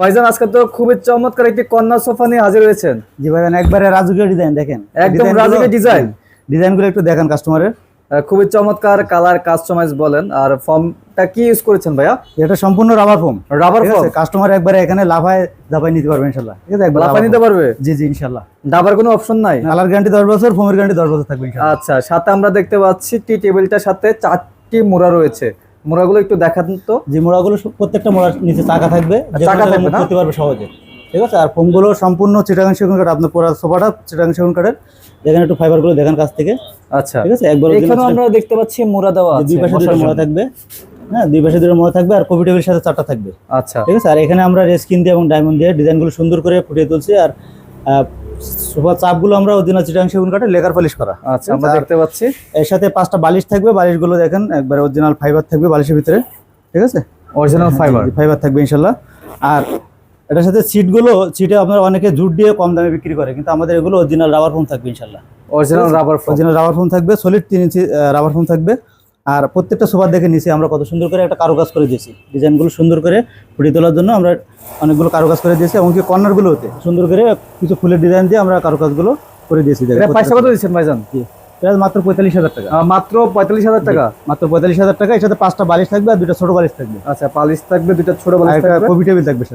ভাইজান আজকে তো খুবই চমৎকার একটি কর্নার সোফা নিয়ে হাজির হয়েছেন। জি ভাইজান, একবারে রাজকীয় ডিজাইন দেখেন, একদম রাজকীয় ডিজাইন। ডিজাইনগুলো একটু দেখেন কাস্টমারের। খুবই চমৎকার কালার কাস্টমাইজ বলেন। আর ফর্মটা কি ইউজ করেছেন ভাইয়া? এটা সম্পূর্ণ rubber foam. Rubber form. Customer একবারে এখানে লাফায় ধাপায় নিতে পারবে ইনশাআল্লাহ। ঠিক আছে, একবার লাফায় নিতে পারবে? জি জি ইনশাআল্লাহ। ডাবার কোনো অপশন নাই? কালার গ্যারান্টি 10 বছর, ফোমের গ্যারান্টি 10 বছর থাকবে ইনশাআল্লাহ। আচ্ছা, সাথে আমরা দেখতে পাচ্ছি টি টেবিলটার সাথে 4টি মোড়া রয়েছে। মোড়াগুলো একটু দেখান তো। যে মোড়াগুলো প্রত্যেকটা মোড়ার নিচে চাকা থাকবে, চাকা থাকবে না? করতে পারবে সহজে। ঠিক আছে, আর ফোমগুলো সম্পূর্ণ চিটাগাং সেগুন কাঠ। আপনার পুরো সোফাটা চিটাগাং সেগুন কাঠের। দেখেন একটু ফাইবারগুলো দেখেন কাছ থেকে। আচ্ছা, ঠিক আছে, একবার এখানে আমরা দেখতে পাচ্ছি মোড়া দেওয়া আছে, দুই পাশে দুটো মোড়া থাকবে। হ্যাঁ, দুই পাশে দুটো মোড়া থাকবে আর কফি টেবিলের সাথে 4টা থাকবে। আচ্ছা, ঠিক আছে, আর এখানে আমরা রেস্কিন দিয়ে এবং ডায়মন্ড দিয়ে ডিজাইনগুলো সুন্দর করে ফুটিয়ে তুলছি। আর সোফা চাপগুলো আমরা অরিজিনাল চিটাগাং সেগুন কাঠের লেকার পলিশ করা। আচ্ছা, আমরা দেখতে পাচ্ছি এর সাথে 5টা বালিশ থাকবে। বালিশগুলো দেখেন একবার অরিজিনাল ফাইবার থাকবে বালিশের ভিতরে। ঠিক আছে, অরিজিনাল ফাইবার থাকবে ইনশাআল্লাহ। আর এটার সাথে সিটে আপনারা অনেকে জুট দিয়ে কম দামে বিক্রি করে, কিন্তু আমাদের এগুলো অরিজিনাল রাবার ফোম থাকবে ইনশাআল্লাহ। অরিজিনাল রাবার ফোম থাকবে, সলিড 3 ইঞ্চি রাবার ফোম থাকবে। আর প্রত্যেকটা সোফা দেখে নিচে আমরা কত সুন্দর করে একটা কারুকাজ করে দিয়েছি। ডিজাইনগুলো সুন্দর করে ফুটিয়ে তোলার জন্য আমরা অনেকগুলো কারুকাজ করে দিয়েছি, এমনকি কর্নারগুলোতে সুন্দর করে কিছু ফুলের ডিজাইন দিয়ে আমরা কারুকাজগুলো করে দিয়েছি। পয়সা কত দিচ্ছেন ভাইজান? মাত্র 45,000 টাকা। মাত্র 45,000 টাকা? মাত্র 45,000 টাকা। এর সাথে 5টা বালিশ থাকবে আর 2টা ছোট বালিশ থাকবে। আচ্ছা, বালিশ থাকবে, 2টা ছোট বালিশ থাকবে, কফি টেবিল থাকবে।